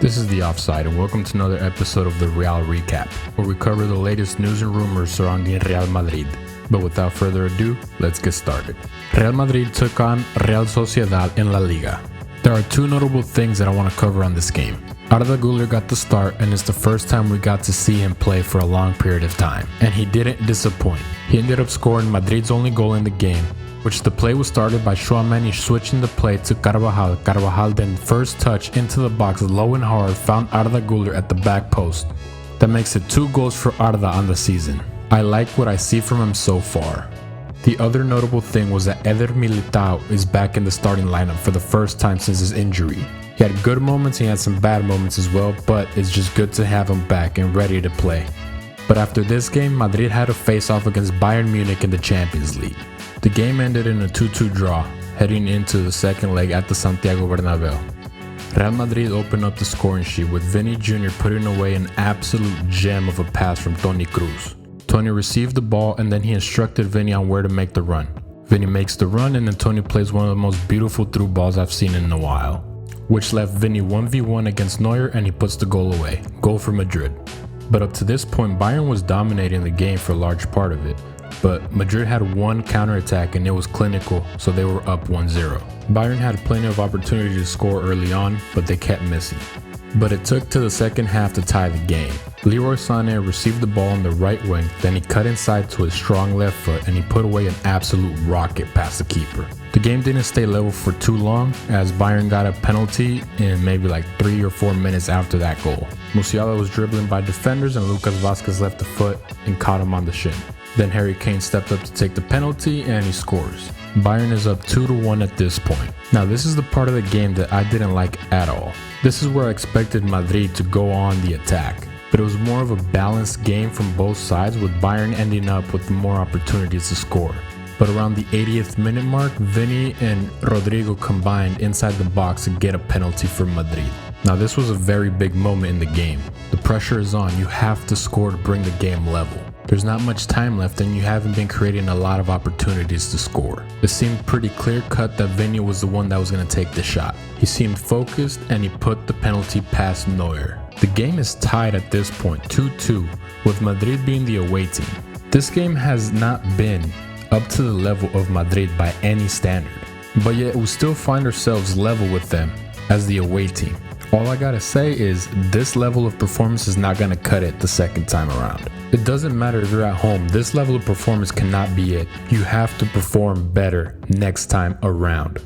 This is the Offside, and welcome to another episode of the Real Recap, where we cover the latest news and rumors surrounding Real Madrid. But without further ado, let's get started. Real Madrid took on Real Sociedad in La Liga. There are two notable things that I want to cover on this game. Arda Guler got the start, and it's the first time we got to see him play for a long period of time, and he didn't disappoint. He ended up scoring Madrid's only goal in the game, which the play was started by Tchouaméni switching the play to Carvajal. Carvajal then first touch into the box low and hard found Arda Guler at the back post. That makes it 2 goals for Arda on the season. I like what I see from him so far. The other notable thing was that Eder Militao is back in the starting lineup for the first time since his injury. He had good moments, he had some bad moments as well, but it's just good to have him back and ready to play. But after this game, Madrid had a face-off against Bayern Munich in the Champions League. The game ended in a 2-2 draw, heading into the second leg at the Santiago Bernabeu. Real Madrid opened up the scoring sheet with Vinnie Jr putting away an absolute gem of a pass from Kroos. Tony received the ball and then he instructed Vini on where to make the run. Vini makes the run and then Tony plays one of the most beautiful through balls I've seen in a while, which left Vini 1v1 against Neuer and he puts the goal away. Goal for Madrid. But up to this point, Bayern was dominating the game for a large part of it. But Madrid had one counterattack and it was clinical, so they were up 1-0. Bayern had plenty of opportunity to score early on, but they kept missing. But it took to the second half to tie the game. Leroy Sané received the ball on the right wing, then he cut inside to his strong left foot and he put away an absolute rocket past the keeper. The game didn't stay level for too long as Bayern got a penalty in maybe like 3 or 4 minutes after that goal. Musiala was dribbling by defenders and Lucas Vázquez left the foot and caught him on the shin. Then Harry Kane stepped up to take the penalty and he scores. Bayern is up 2-1 at this point. Now this is the part of the game that I didn't like at all. This is where I expected Madrid to go on the attack, but it was more of a balanced game from both sides with Bayern ending up with more opportunities to score. But around the 80th minute mark, Vini and Rodrigo combined inside the box to get a penalty for Madrid. Now this was a very big moment in the game. The pressure is on, you have to score to bring the game level. There's not much time left and you haven't been creating a lot of opportunities to score. It seemed pretty clear cut that Vini was the one that was going to take the shot. He seemed focused and he put the penalty past Neuer. The game is tied at this point, 2-2, with Madrid being the away team. This game has not been up to the level of Madrid by any standard, but yet we still find ourselves level with them as the away team. All I gotta say is this level of performance is not gonna cut it the second time around. It doesn't matter if you're at home, this level of performance cannot be it. You have to perform better next time around.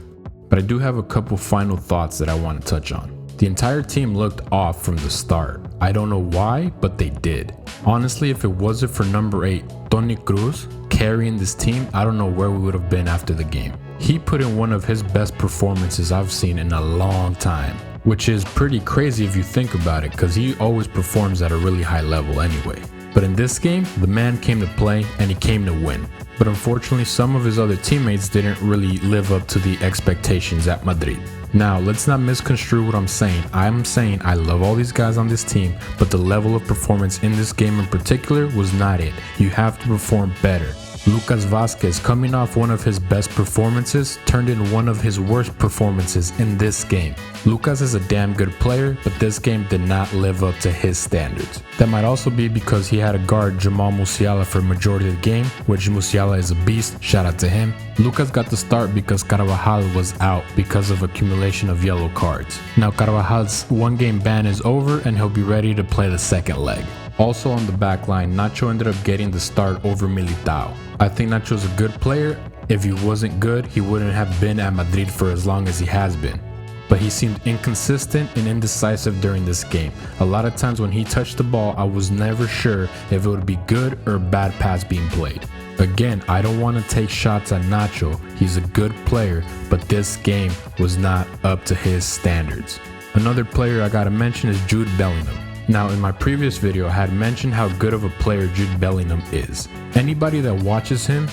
But I do have a couple final thoughts that I want to touch on. The entire team looked off from the start. I don't know why, but they did. Honestly, if it wasn't for number 8, Toni Kroos, carrying this team, I don't know where we would have been after the game. He put in one of his best performances I've seen in a long time, which is pretty crazy if you think about it because he always performs at a really high level anyway. But in this game, the man came to play and he came to win. But unfortunately, some of his other teammates didn't really live up to the expectations at Madrid. Now, let's not misconstrue what I'm saying. I'm saying I love all these guys on this team, but the level of performance in this game in particular was not it. You have to perform better. Lucas Vázquez, coming off one of his best performances, turned in one of his worst performances in this game. Lucas is a damn good player, but this game did not live up to his standards. That might also be because he had to guard Jamal Musiala for a majority of the game, which Musiala is a beast, shout out to him. Lucas got the start because Carvajal was out because of accumulation of yellow cards. Now Carvajal's 1-game ban is over and he'll be ready to play the second leg. Also on the back line, Nacho ended up getting the start over Militao. I think Nacho's a good player. If he wasn't good, he wouldn't have been at Madrid for as long as he has been. But he seemed inconsistent and indecisive during this game. A lot of times when he touched the ball, I was never sure if it would be good or bad pass being played. Again, I don't want to take shots at Nacho. He's a good player, but this game was not up to his standards. Another player I gotta mention is Jude Bellingham. Now, in my previous video, I had mentioned how good of a player Jude Bellingham is. Anybody that watches him,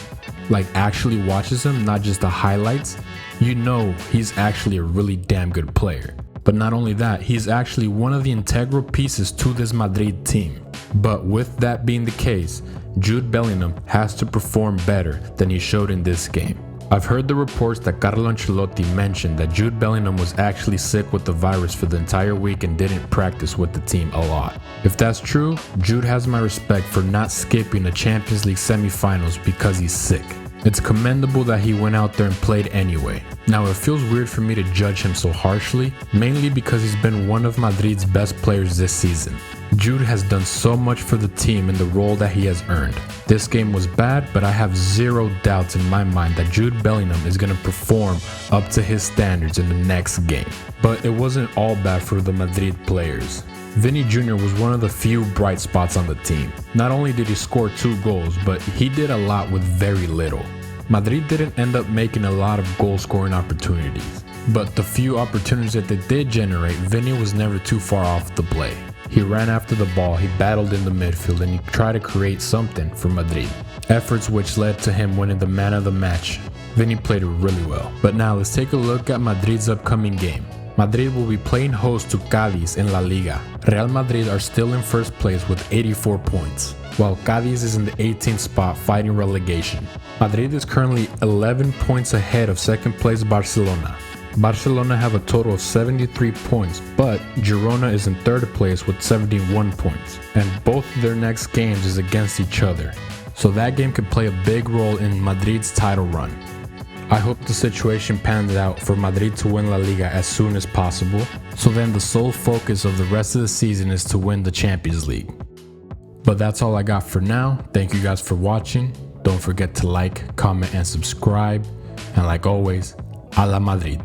like actually watches him, not just the highlights, you know he's actually a really damn good player. But not only that, he's actually one of the integral pieces to this Madrid team. But with that being the case, Jude Bellingham has to perform better than he showed in this game. I've heard the reports that Carlo Ancelotti mentioned that Jude Bellingham was actually sick with the virus for the entire week and didn't practice with the team a lot. If that's true, Jude has my respect for not skipping the Champions League semifinals because he's sick. It's commendable that he went out there and played anyway. Now it feels weird for me to judge him so harshly, mainly because he's been one of Madrid's best players this season. Jude has done so much for the team in the role that he has earned. This game was bad, but I have zero doubts in my mind that Jude Bellingham is going to perform up to his standards in the next game. But it wasn't all bad for the Madrid players. Vinnie Jr was one of the few bright spots on the team. Not only did he score 2 goals, but he did a lot with very little. Madrid didn't end up making a lot of goal scoring opportunities, but the few opportunities that they did generate, Vini was never too far off the play. He ran after the ball, he battled in the midfield, and he tried to create something for Madrid. Efforts which led to him winning the man of the match. Vini played really well. But now let's take a look at Madrid's upcoming game. Madrid will be playing host to Cádiz in La Liga. Real Madrid are still in first place with 84 points, while Cádiz is in the 18th spot fighting relegation. Madrid is currently 11 points ahead of second place Barcelona. Barcelona have a total of 73 points, but Girona is in third place with 71 points, and both their next games is against each other, so that game could play a big role in Madrid's title run. I hope the situation pans out for Madrid to win La Liga as soon as possible, so then the sole focus of the rest of the season is to win the Champions League. But that's all I got for now. Thank you guys for watching. Don't forget to like, comment, and subscribe, and like always, a la Madrid.